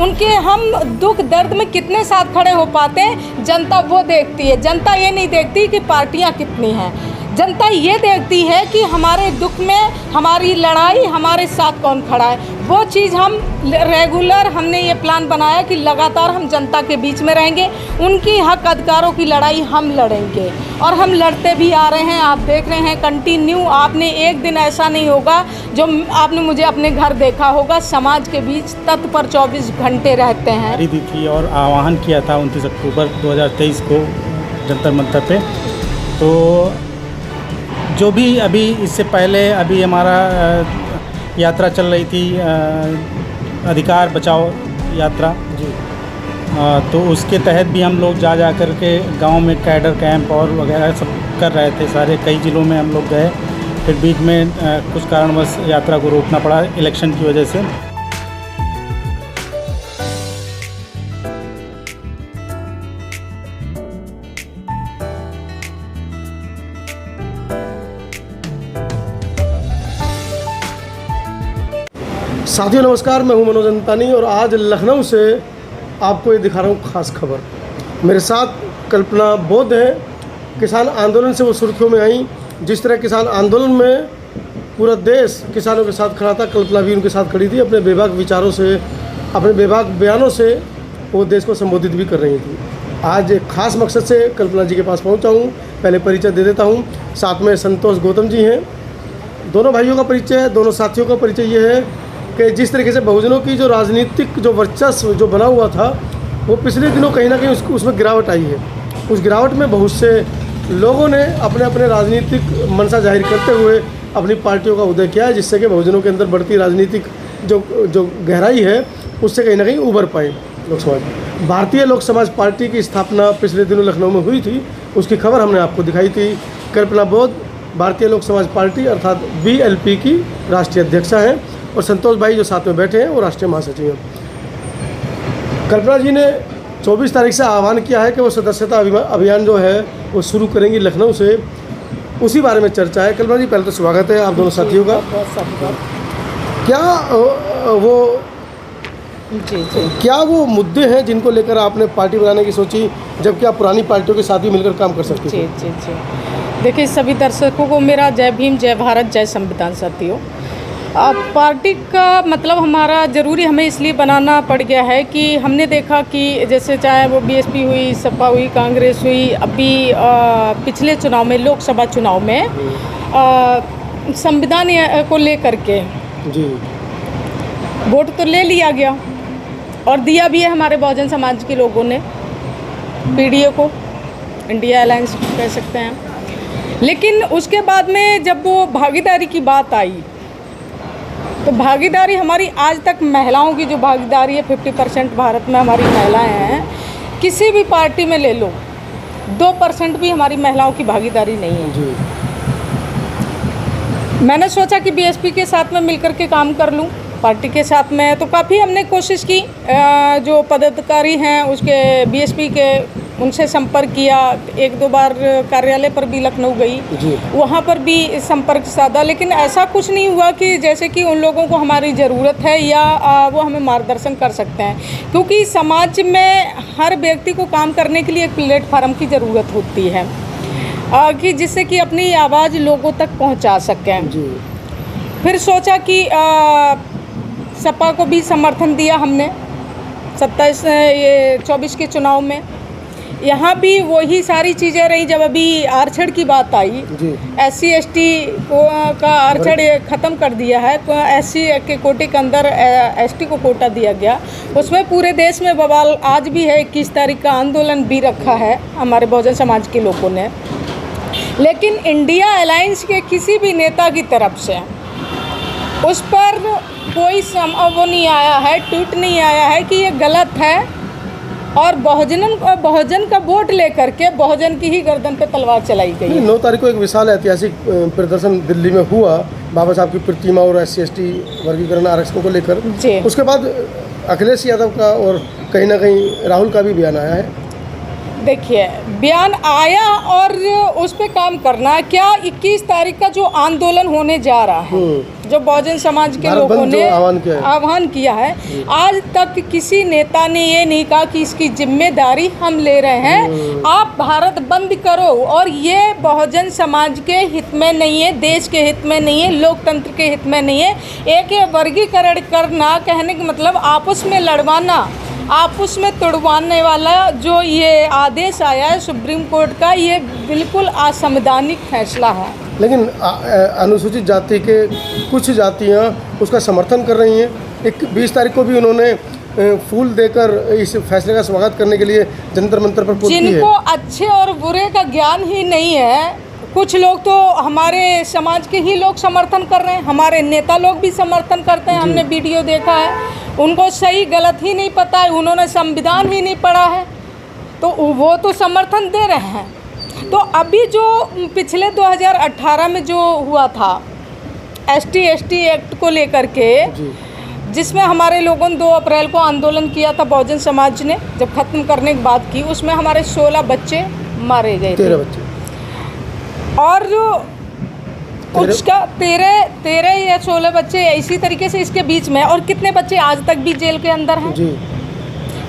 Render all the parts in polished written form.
उनके हम दुख दर्द में कितने साथ खड़े हो पाते हैं, जनता वो देखती है। जनता ये नहीं देखती कि पार्टियां कितनी हैं, जनता ये देखती है कि हमारे दुख में, हमारी लड़ाई, हमारे साथ कौन खड़ा है। वो चीज़ हम रेगुलर, हमने ये प्लान बनाया कि लगातार हम जनता के बीच में रहेंगे, उनकी हक अधिकारों की लड़ाई हम लड़ेंगे और हम लड़ते भी आ रहे हैं। आप देख रहे हैं कंटिन्यू, आपने एक दिन ऐसा नहीं होगा जो आपने मुझे अपने घर देखा होगा, समाज के बीच तत्पर 24 घंटे रहते हैं। दी थी और आह्वान किया था 29 अक्टूबर 2023 को जंतर मंतर पे। तो जो भी अभी इससे पहले अभी हमारा यात्रा चल रही थी, अधिकार बचाओ यात्रा जी, तो उसके तहत भी हम लोग जा कर के गांव में कैडर कैंप और वगैरह सब कर रहे थे। सारे कई ज़िलों में हम लोग गए, फिर बीच में कुछ कारणवश यात्रा को रोकना पड़ा इलेक्शन की वजह से। साथियों नमस्कार, मैं हूं मनोज अंतानी और आज लखनऊ से आपको ये दिखा रहा हूं खास खबर। मेरे साथ कल्पना बौद्ध है। किसान आंदोलन से वो सुर्खियों में आई। जिस तरह किसान आंदोलन में पूरा देश किसानों के साथ खड़ा था, कल्पना भी उनके साथ खड़ी थी। अपने बेबाक विचारों से, अपने बेबाक बयानों से वो देश को संबोधित भी कर रही थी। आज एक खास मकसद से कल्पना जी के पास पहुँचा हूँ। पहले परिचय दे देता हूँ। साथ में संतोष गौतम जी हैं। दोनों भाइयों का परिचय, दोनों साथियों का परिचय ये है कि जिस तरीके से बहुजनों की जो राजनीतिक जो वर्चस्व जो बना हुआ था, वो पिछले दिनों कहीं ना कहीं उसमें गिरावट आई है। उस गिरावट में बहुत से लोगों ने अपने अपने राजनीतिक मंशा जाहिर करते हुए अपनी पार्टियों का उदय किया है, जिससे कि बहुजनों के अंदर बढ़ती राजनीतिक जो गहराई है उससे कहीं ना कहीं उभर पाए लोक समाज। भारतीय लोक समाज पार्टी की स्थापना पिछले दिनों लखनऊ में हुई थी, उसकी खबर हमने आपको दिखाई थी। कल्पना बौद्ध भारतीय लोक समाज पार्टी अर्थात BLP की राष्ट्रीय अध्यक्षा हैं और संतोष भाई जो साथ में बैठे हैं वो राष्ट्रीय महासचिव हैं। कल्पना जी ने 24 तारीख से आह्वान किया है कि वो सदस्यता अभियान जो है वो शुरू करेंगी लखनऊ से। उसी बारे में चर्चा है। कल्पना जी, पहले तो स्वागत है आप दोनों साथियों का। क्या वो मुद्दे हैं जिनको लेकर आपने पार्टी बनाने की सोची, जबकि आप पुरानी पार्टियों के साथ भी मिलकर काम कर सकते थे? जी। देखिए, सभी दर्शकों को मेरा जय भीम, जय भारत, जय संविधान। साथियों, पार्टी का मतलब हमारा ज़रूरी हमें इसलिए बनाना पड़ गया है कि हमने देखा कि जैसे चाहे वो BSP हुई, सपा हुई, कांग्रेस हुई, अभी पिछले चुनाव में, लोकसभा चुनाव में संविधान को लेकर के जी वोट तो ले लिया गया और दिया भी है हमारे बहुजन समाज के लोगों ने, PDA को, इंडिया अलायंस कह सकते हैं। लेकिन उसके बाद में जब वो भागीदारी की बात आई, तो भागीदारी हमारी आज तक महिलाओं की जो भागीदारी है 50% भारत में हमारी महिलाएं हैं। किसी भी पार्टी में ले लो, 2% भी हमारी महिलाओं की भागीदारी नहीं है जी। मैंने सोचा कि BSP के साथ में मिलकर के काम कर लूं, पार्टी के साथ में। तो काफ़ी हमने कोशिश की, जो पदाधिकारी हैं उसके BSP के, उनसे संपर्क किया। 1-2 बार कार्यालय पर भी लखनऊ गई, वहाँ पर भी संपर्क साधा, लेकिन ऐसा कुछ नहीं हुआ कि जैसे कि उन लोगों को हमारी ज़रूरत है या वो हमें मार्गदर्शन कर सकते हैं। क्योंकि समाज में हर व्यक्ति को काम करने के लिए एक प्लेटफार्म की ज़रूरत होती है कि जिससे कि अपनी आवाज़ लोगों तक पहुँचा सकें। फिर सोचा कि सपा को भी समर्थन दिया हमने 24 के चुनाव में। यहाँ भी वही सारी चीज़ें रही। जब अभी आरक्षण की बात आई, SC ST का आरक्षण ख़त्म कर दिया है, SC के कोटे के अंदर ST को कोटा दिया गया। उसमें पूरे देश में बवाल आज भी है। 21 तारीख का आंदोलन भी रखा है हमारे बहुजन समाज के लोगों ने। लेकिन इंडिया अलायंस के किसी भी नेता की तरफ से उस पर कोई वो नहीं आया है, ट्वीट नहीं आया है कि ये गलत है और बहुजन का वोट लेकर के बहुजन की ही गर्दन पे तलवार चलाई गई। 9 तारीख को एक विशाल ऐतिहासिक प्रदर्शन दिल्ली में हुआ बाबा साहब की प्रतिमा और SC ST वर्गीकरण आरक्षकों को लेकर। उसके बाद अखिलेश यादव का और कहीं ना कहीं राहुल का भी बयान आया है। देखिए, बयान आया और उस पर काम करना क्या। 21 तारीख का जो आंदोलन होने जा रहा है, जो बहुजन समाज के भारत लोगों बंद ने जो आह्वान किया है। आज तक किसी नेता ने ये नहीं कहा कि इसकी जिम्मेदारी हम ले रहे हैं, आप भारत बंद करो। और ये बहुजन समाज के हित में नहीं है, देश के हित में नहीं है, लोकतंत्र के हित में नहीं है। एक ये वर्गीकरण करना, कहने का मतलब आपस में लड़वाना, आपस में तोड़वाने वाला जो ये आदेश आया है सुप्रीम कोर्ट का, ये बिल्कुल असंवैधानिक फैसला है। लेकिन अनुसूचित जाति के कुछ जातियां उसका समर्थन कर रही हैं। 20 तारीख को भी उन्होंने फूल देकर इस फैसले का स्वागत करने के लिए जंतर मंतर पर पहुंची है। जिनको अच्छे और बुरे का ज्ञान ही नहीं है, कुछ लोग तो हमारे समाज के ही लोग समर्थन कर रहे हैं, हमारे नेता लोग भी समर्थन करते हैं, हमने वीडियो देखा है। उनको सही गलत ही नहीं पता है, उन्होंने संविधान ही नहीं पढ़ा है, तो वो तो समर्थन दे रहे हैं। तो अभी जो पिछले 2018 में जो हुआ था ST एक्ट को लेकर के, जिसमें हमारे लोगों ने 2 अप्रैल को आंदोलन किया था, बहुजन समाज ने जब ख़त्म करने की बात की, उसमें हमारे 16 बच्चे मारे गए थे। 13 बच्चे और जो उसका 13 या 16 बच्चे इसी तरीके से इसके बीच में, और कितने बच्चे आज तक भी जेल के अंदर हैं। जी।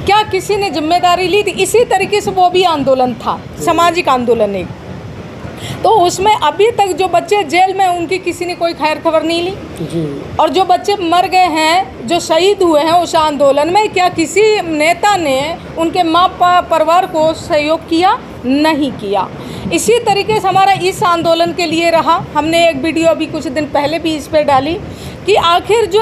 क्या किसी ने जिम्मेदारी ली थी? इसी तरीके से वो भी आंदोलन था, सामाजिक आंदोलन एक। तो उसमें अभी तक जो बच्चे जेल में, उनकी किसी ने कोई खैर खबर नहीं ली। जी। और जो बच्चे मर गए हैं, जो शहीद हुए हैं उस आंदोलन में, क्या किसी नेता ने उनके माँ परिवार को सहयोग किया? नहीं किया। इसी तरीके से हमारा इस आंदोलन के लिए रहा। हमने एक वीडियो अभी कुछ दिन पहले भी इस पर डाली कि आखिर जो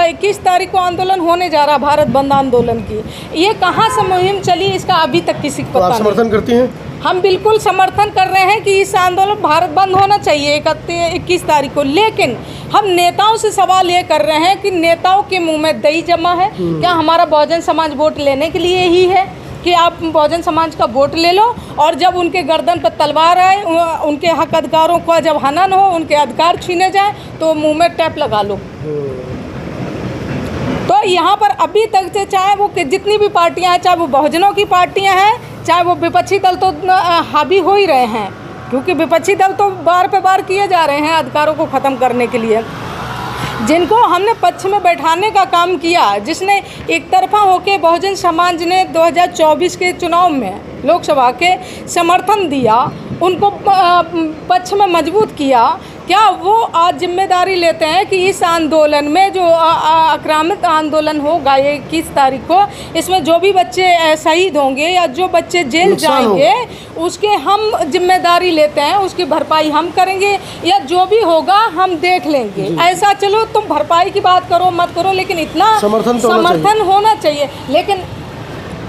21 तारीख को आंदोलन होने जा रहा, भारत बंद आंदोलन की, ये कहाँ से मुहिम चली, इसका अभी तक किसी को पता नहीं। समर्थन करती हैं? हम बिल्कुल समर्थन कर रहे हैं कि इस आंदोलन भारत बंद होना चाहिए 21 तारीख को। लेकिन हम नेताओं से सवाल ये कर रहे हैं कि नेताओं के मुंह में दही जमा है क्या? हमारा बहुजन समाज वोट लेने के लिए ही है कि आप बहुजन समाज का वोट ले लो, और जब उनके गर्दन पर तलवार आए, उनके हक अधिकारों का जब हनन हो, उनके अधिकार छीने जाए, तो मुंह में टैप लगा लो। तो यहाँ पर अभी तक से चाहे वो जितनी भी पार्टियां हैं, चाहे वो बहुजनों की पार्टियां हैं, चाहे वो विपक्षी दल, तो हावी हो ही रहे हैं, क्योंकि विपक्षी दल तो बार पे बार किए जा रहे हैं अधिकारों को ख़त्म करने के लिए। जिनको हमने पक्ष में बैठाने का काम किया, जिसने एक तरफा होकर बहुजन समाज ने 2024 के चुनाव में लोकसभा के समर्थन दिया, उनको पक्ष में मजबूत किया, क्या वो आज जिम्मेदारी लेते हैं कि इस आंदोलन में जो आक्रामक आंदोलन होगा 21 तारीख को, इसमें जो भी बच्चे शहीद होंगे या जो बच्चे जेल जाएंगे, उसके हम जिम्मेदारी लेते हैं, उसकी भरपाई हम करेंगे, या जो भी होगा हम देख लेंगे। ऐसा चलो तुम भरपाई की बात करो मत करो, लेकिन इतना समर्थन होना चाहिए। लेकिन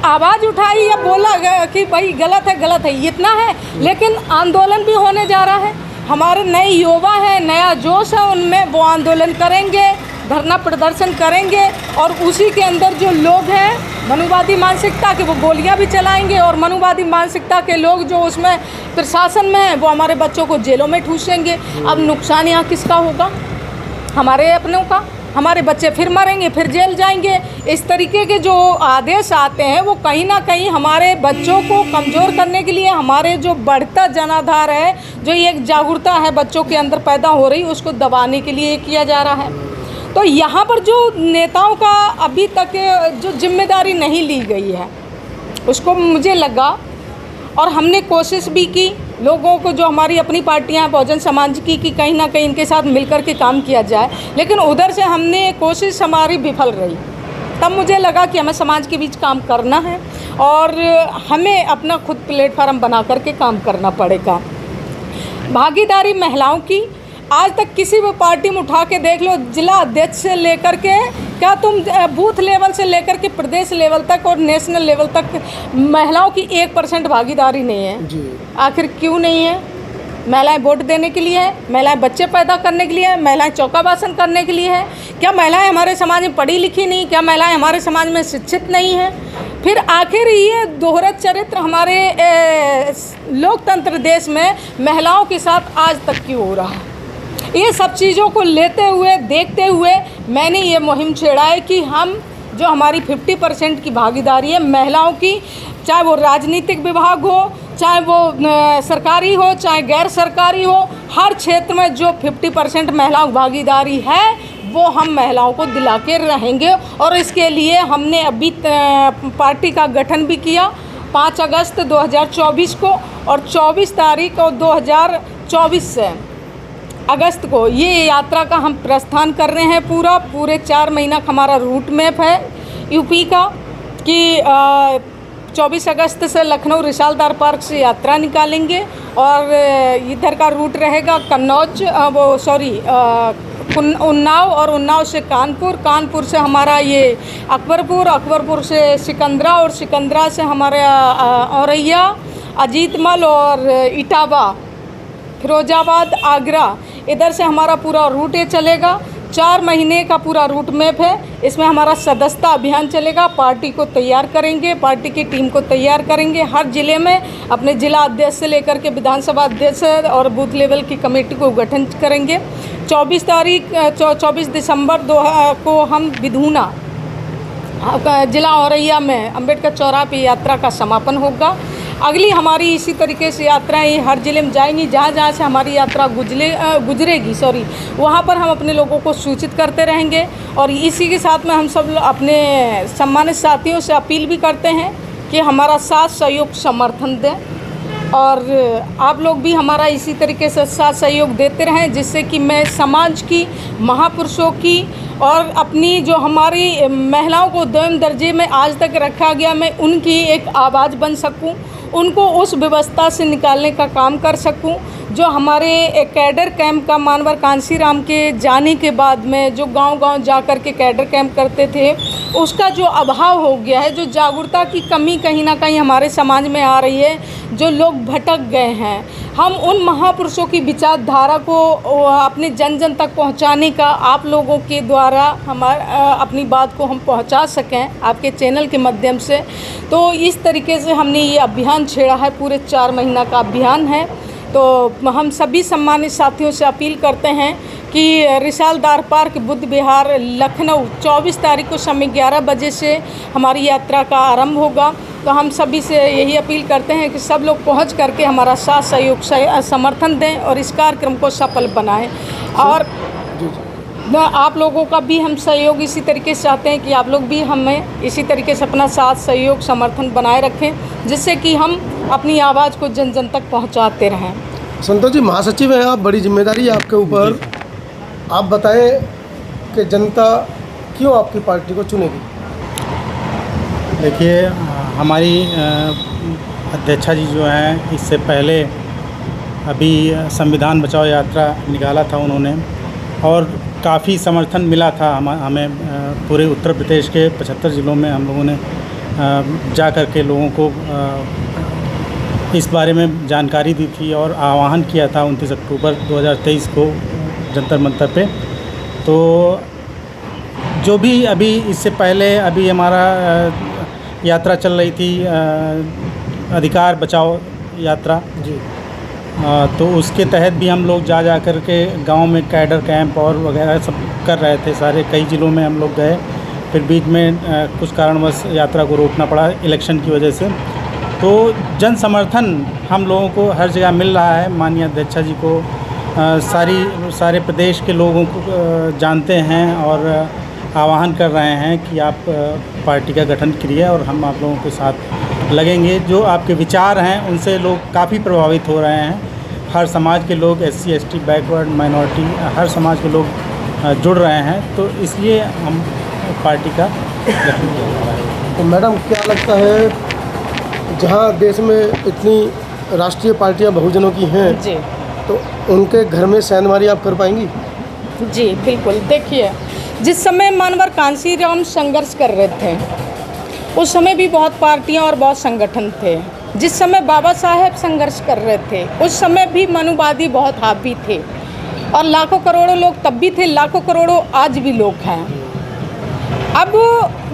आवाज़ उठाई या बोला कि भाई गलत है, इतना है, लेकिन आंदोलन भी होने जा रहा है। हमारे नए युवा हैं, नया जोश है उनमें, वो आंदोलन करेंगे, धरना प्रदर्शन करेंगे, और उसी के अंदर जो लोग हैं मनुवादी मानसिकता के, वो गोलियां भी चलाएंगे, और मनुवादी मानसिकता के लोग जो उसमें प्रशासन में हैं, वो हमारे बच्चों को जेलों में ठूसेंगे। अब नुकसान यहाँ किसका होगा? हमारे अपनों का। हमारे बच्चे फिर मरेंगे, फिर जेल जाएंगे। इस तरीके के जो आदेश आते हैं, वो कहीं ना कहीं हमारे बच्चों को कमज़ोर करने के लिए, हमारे जो बढ़ता जनाधार है, जो एक जागरूकता है बच्चों के अंदर पैदा हो रही, उसको दबाने के लिए किया जा रहा है। तो यहाँ पर जो नेताओं का अभी तक जो जिम्मेदारी नहीं ली गई है, उसको मुझे लगा, और हमने कोशिश भी की लोगों को, जो हमारी अपनी पार्टियां बहुजन समाज की, कि कहीं ना कहीं इनके साथ मिलकर के काम किया जाए, लेकिन उधर से हमने कोशिश हमारी विफल रही। तब मुझे लगा कि हमें समाज के बीच काम करना है, और हमें अपना खुद प्लेटफार्म बना करके काम करना पड़ेगा। भागीदारी महिलाओं की, आज तक किसी भी पार्टी में उठा के देख लो, जिला अध्यक्ष से लेकर के, क्या तुम बूथ लेवल से लेकर के प्रदेश लेवल तक और नेशनल लेवल तक महिलाओं की 1% भागीदारी नहीं है जी। आखिर क्यों नहीं है? महिलाएं वोट देने के लिए है, महिलाएं बच्चे पैदा करने के लिए है, महिलाएं चौका बासन करने के लिए है। क्या महिलाएं हमारे समाज में पढ़ी लिखी नहीं? क्या महिलाएं हमारे समाज में शिक्षित नहीं हैं? फिर आखिर ये दोहरा चरित्र हमारे लोकतंत्र देश में महिलाओं के साथ आज तक क्यों हो रहा है? ये सब चीज़ों को लेते हुए, देखते हुए मैंने ये मुहिम छेड़ा है कि हम जो हमारी 50% की भागीदारी है महिलाओं की, चाहे वो राजनीतिक विभाग हो, चाहे वो सरकारी हो, चाहे गैर सरकारी हो, हर क्षेत्र में जो 50% महिलाओं की भागीदारी है वो हम महिलाओं को दिला के रहेंगे। और इसके लिए हमने अभी पार्टी का गठन भी किया 5 अगस्त 2024 को, और 24 तारीख और 2024 से अगस्त को ये यात्रा का हम प्रस्थान कर रहे हैं। पूरे 4 महीना का हमारा रूट मैप है यूपी का कि 24 अगस्त से लखनऊ रिसालदार पार्क से यात्रा निकालेंगे और इधर का रूट रहेगा कन्नौज उन्नाव, और उन्नाव से कानपुर से हमारा ये अकबरपुर से सिकंदरा, और सिकंदरा से हमारा औरैया, अजीतमल और इटावा, फिरोजाबाद, आगरा, इधर से हमारा पूरा रूट ये चलेगा। 4 महीने का पूरा रूट मैप है। इसमें हमारा सदस्यता अभियान चलेगा। पार्टी को तैयार करेंगे, पार्टी की टीम को तैयार करेंगे। हर ज़िले में अपने जिला अध्यक्ष से लेकर के विधानसभा अध्यक्ष और बूथ लेवल की कमेटी को गठन करेंगे। 24 दिसंबर को हम विधूना जिला औरैया में अम्बेडकर चौराहे पे यात्रा का समापन होगा। अगली हमारी इसी तरीके से यात्राएं हर ज़िले में जाएंगी। जहाँ से हमारी यात्रा गुजरेगी वहाँ पर हम अपने लोगों को सूचित करते रहेंगे। और इसी के साथ में हम सब अपने सम्मानित साथियों से अपील भी करते हैं कि हमारा साथ सहयोग समर्थन दें, और आप लोग भी हमारा इसी तरीके से साथ सहयोग देते रहें, जिससे कि मैं समाज की, महापुरुषों की और अपनी जो हमारी महिलाओं को दोयम दर्जे में आज तक रखा गया, मैं उनकी एक आवाज़ बन सकूं, उनको उस व्यवस्था से निकालने का काम कर सकूं। जो हमारे कैडर कैंप का मानवर कांसीराम के जाने के बाद में जो गांव-गांव जा कर के कैडर कैंप करते थे, उसका जो अभाव हो गया है, जो जागरूकता की कमी कहीं ना कहीं हमारे समाज में आ रही है, जो लोग भटक गए हैं, हम उन महापुरुषों की विचारधारा को अपने जन जन तक पहुंचाने का आप लोगों के द्वारा अपनी बात को हम पहुंचा सकें आपके चैनल के माध्यम से। तो इस तरीके से हमने ये अभियान छेड़ा है। पूरे 4 महीना का अभियान है। तो हम सभी सम्मानित साथियों से अपील करते हैं कि रिसालदार पार्क, बुद्ध विहार, लखनऊ 24 तारीख को शाम 11 बजे से हमारी यात्रा का आरंभ होगा। तो हम सभी से यही अपील करते हैं कि सब लोग पहुंच करके हमारा साथ सहयोग समर्थन दें और इस कार्यक्रम को सफल बनाएं। और आप लोगों का भी हम सहयोग इसी तरीके से चाहते हैं कि आप लोग भी हमें इसी तरीके से अपना साथ सहयोग समर्थन बनाए रखें, जिससे कि हम अपनी आवाज़ को जन जन तक पहुंचाते रहें। संतोष जी, महासचिव हैं आप, बड़ी जिम्मेदारी है आपके ऊपर। आप बताएं कि जनता क्यों आपकी पार्टी को चुनेगी? देखिए, हमारी अध्यक्षा जी जो हैं, इससे पहले अभी संविधान बचाओ यात्रा निकाला था उन्होंने, और काफ़ी समर्थन मिला था हमें पूरे उत्तर प्रदेश के 75 ज़िलों में। हम लोगों ने जा कर के लोगों को इस बारे में जानकारी दी थी और आह्वान किया था 29 अक्टूबर 2023 को जंतर मंतर पे। तो जो भी अभी इससे पहले अभी हमारा यात्रा चल रही थी, अधिकार बचाओ यात्रा जी, तो उसके तहत भी हम लोग जा कर के गांव में कैडर कैंप और वगैरह सब कर रहे थे। सारे कई ज़िलों में हम लोग गए, फिर बीच में कुछ कारणवश यात्रा को रोकना पड़ा इलेक्शन की वजह से। तो जन समर्थन हम लोगों को हर जगह मिल रहा है। माननीय अध्यक्षा जी को सारे प्रदेश के लोगों को जानते हैं और आह्वान कर रहे हैं कि आप पार्टी का गठन करिए और हम आप लोगों के साथ लगेंगे। जो आपके विचार हैं उनसे लोग काफ़ी प्रभावित हो रहे हैं। हर समाज के लोग, SC ST, बैकवर्ड, माइनॉरिटी, हर समाज के लोग जुड़ रहे हैं। तो इसलिए हम पार्टी का गठन किया जा रहा है। तो मैडम, क्या लगता है, जहाँ देश में इतनी राष्ट्रीय पार्टियाँ बहुजनों की हैं जी, तो उनके घर में सेंधमारी आप कर पाएंगी? जी बिल्कुल। देखिए, जिस समय मानवर कांसीराम संघर्ष कर रहे थे, उस समय भी बहुत पार्टियां और बहुत संगठन थे। जिस समय बाबा साहेब संघर्ष कर रहे थे, उस समय भी मनुवादी बहुत हावी थे, और लाखों करोड़ों लोग तब भी थे, लाखों करोड़ों आज भी लोग हैं। अब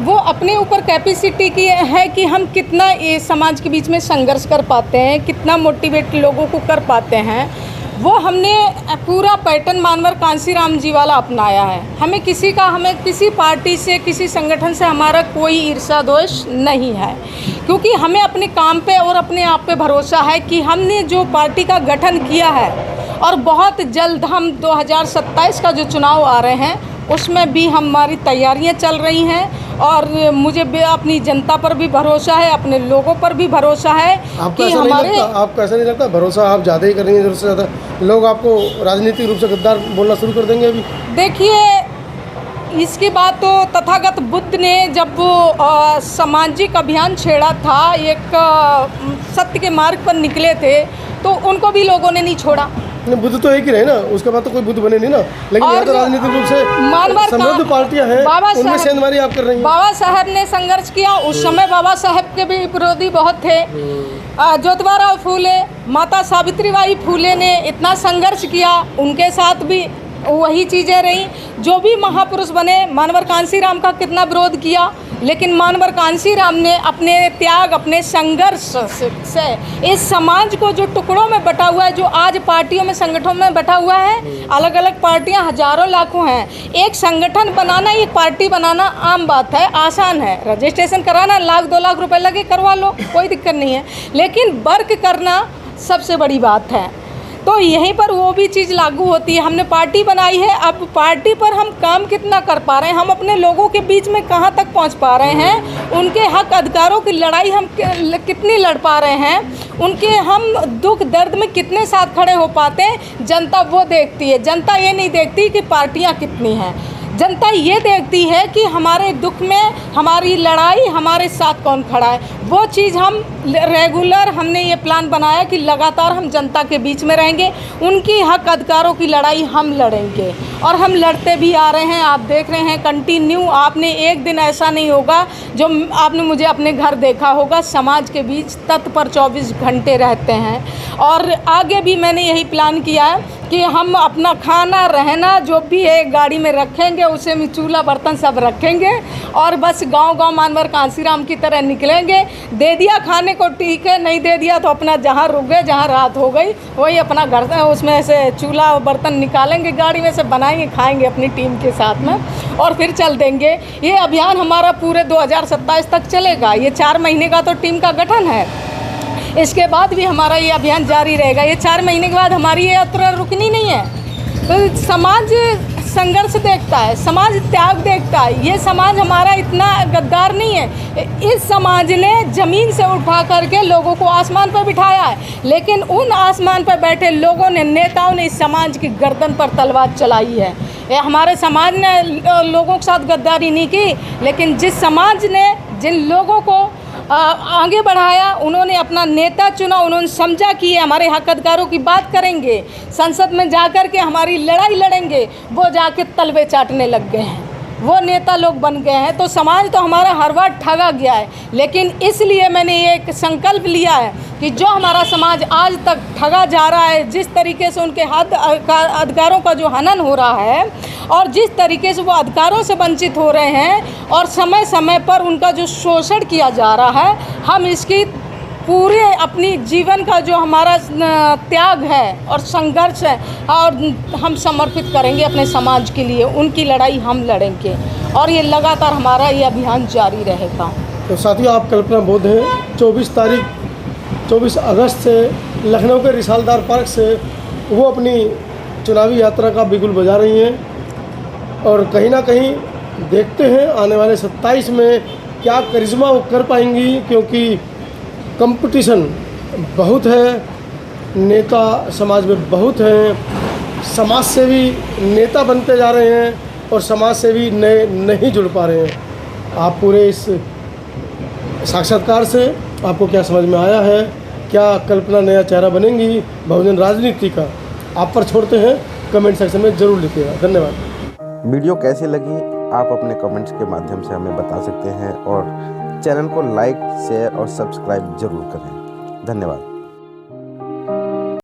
वो अपने ऊपर कैपेसिटी की है कि हम कितना ये समाज के बीच में संघर्ष कर पाते हैं, कितना मोटिवेट लोगों को कर पाते हैं। वो हमने पूरा पैटर्न मानवर कांसीराम जी वाला अपनाया है। हमें किसी पार्टी से, किसी संगठन से हमारा कोई ईर्ष्या द्वेष नहीं है, क्योंकि हमें अपने काम पे और अपने आप पे भरोसा है कि हमने जो पार्टी का गठन किया है और बहुत जल्द हम 2027 का जो चुनाव आ रहे हैं उसमें भी हमारी तैयारियां चल रही हैं और मुझे अपनी जनता पर भी भरोसा है, अपने लोगों पर भी भरोसा है कि हमारे। आपको ऐसा नहीं लगता भरोसा आप ज़्यादा ही कर रही हैं, ज़रूरत से ज़्यादा लोग आपको राजनीतिक रूप से गद्दार बोलना शुरू कर देंगे अभी? देखिए, इसकी बात तो तथागत बुद्ध ने जब वो सामाजिक अभियान छेड़ा था, एक सत्य के मार्ग पर निकले थे, तो उनको भी लोगों ने नहीं छोड़ा। बुद्ध तो एक ही रहे ना, उसके बाद तो कोई बुद्ध बने नहीं ना। लेकिन यहाँ तो राजनीतिक रूप से समृद्ध पार्टियां हैं, उनमें सेंधमारी आप कर रही हैं। बाबा साहब ने संघर्ष किया, उस समय बाबा साहब के भी विरोधी बहुत थे। ज्योतिबा फूले, माता सावित्रीबाई फूले ने इतना संघर्ष किया, उनके साथ भी वही चीज़ें रहीं। जो भी महापुरुष बने, मानवर कांसीराम का कितना विरोध किया, लेकिन मानवर कांसीराम ने अपने त्याग, अपने संघर्ष से इस समाज को जो टुकड़ों में बटा हुआ है, जो आज पार्टियों में, संगठनों में बटा हुआ है, अलग अलग पार्टियां हजारों लाखों हैं। एक संगठन बनाना, एक पार्टी बनाना आम बात है, आसान है। रजिस्ट्रेशन कराना, 1-2 लाख रुपए लगे, करवा लो, कोई दिक्कत नहीं है। लेकिन वर्क करना सबसे बड़ी बात है। तो यहीं पर वो भी चीज़ लागू होती है। हमने पार्टी बनाई है, अब पार्टी पर हम काम कितना कर पा रहे हैं, हम अपने लोगों के बीच में कहाँ तक पहुँच पा रहे हैं, उनके हक अधिकारों की लड़ाई हम कितनी लड़ पा रहे हैं, उनके हम दुख दर्द में कितने साथ खड़े हो पाते हैं, जनता वो देखती है। जनता ये नहीं देखती कि पार्टियाँ कितनी हैं, जनता ये देखती है कि हमारे दुख में, हमारी लड़ाई, हमारे साथ कौन खड़ा है। वो चीज़ हम रेगुलर, हमने ये प्लान बनाया कि लगातार हम जनता के बीच में रहेंगे, उनकी हक अधिकारों की लड़ाई हम लड़ेंगे और हम लड़ते भी आ रहे हैं। आप देख रहे हैं कंटिन्यू, आपने एक दिन ऐसा नहीं होगा जो आपने मुझे अपने घर देखा होगा, समाज के बीच तत्पर 24 घंटे रहते हैं। और आगे भी मैंने यही प्लान किया है कि हम अपना खाना रहना जो भी है गाड़ी में रखेंगे, उसे में चूल्हा बर्तन सब रखेंगे और बस गांव-गांव मानवर कांसीराम की तरह निकलेंगे। दे दिया खाने को ठीक है, नहीं दे दिया तो अपना जहां रुक गए, जहां रात हो गई वही अपना घर उसमें से चूल्हा बर्तन निकालेंगे, गाड़ी में से बनाएंगे, खाएंगे अपनी टीम के साथ में और फिर चल देंगे। ये अभियान हमारा पूरे 2027 तक चलेगा। ये 4 महीने का तो टीम का गठन है, इसके बाद भी हमारा ये अभियान जारी रहेगा। ये 4 महीने के बाद हमारी ये यात्रा रुकनी नहीं है। तो समाज संघर्ष देखता है, समाज त्याग देखता है। ये समाज हमारा इतना गद्दार नहीं है। इस समाज ने ज़मीन से उठा करके लोगों को आसमान पर बिठाया है, लेकिन उन आसमान पर बैठे लोगों ने, नेताओं ने इस समाज की गर्दन पर तलवार चलाई है। ये हमारे समाज ने लोगों के साथ गद्दारी नहीं की, लेकिन जिस समाज ने जिन लोगों को आगे बढ़ाया, उन्होंने अपना नेता चुना, उन्होंने समझा कि ये हमारे हक अधिकारों की बात करेंगे, संसद में जाकर के हमारी लड़ाई लड़ेंगे, वो जाके तलवे चाटने लग गए हैं, वो नेता लोग बन गए हैं। तो समाज तो हमारा हर बार ठगा गया है, लेकिन इसलिए मैंने ये एक संकल्प लिया है कि जो हमारा समाज आज तक ठगा जा रहा है, जिस तरीके से उनके हक अधिकारों का जो हनन हो रहा है और जिस तरीके से वो अधिकारों से वंचित हो रहे हैं और समय समय पर उनका जो शोषण किया जा रहा है, हम इसकी पूरे अपनी जीवन का जो हमारा त्याग है और संघर्ष है और हम समर्पित करेंगे अपने समाज के लिए, उनकी लड़ाई हम लड़ेंगे और ये लगातार हमारा ये अभियान जारी रहेगा। तो साथियों, आप कल्पना बुद्ध हैं। 24 अगस्त से लखनऊ के रिसालदार पार्क से वो अपनी चुनावी यात्रा का बिगुल बजा रही हैं और कहीं ना कहीं देखते हैं आने वाले 27 में क्या करिश्मा वो कर पाएंगी, क्योंकि कंपटीशन बहुत है, नेता समाज में बहुत हैं, समाज से भी नेता बनते जा रहे हैं और समाज से भी नए नहीं जुड़ पा रहे हैं। आप पूरे इस साक्षात्कार से आपको क्या समझ में आया है, क्या कल्पना नया चेहरा बनेंगी बहुजन राजनीति का, आप पर छोड़ते हैं, कमेंट सेक्शन में ज़रूर लिखिएगा। धन्यवाद। वीडियो कैसी लगी आप अपने कमेंट्स के माध्यम से हमें बता सकते हैं और चैनल को लाइक, शेयर और सब्सक्राइब जरूर करें। धन्यवाद।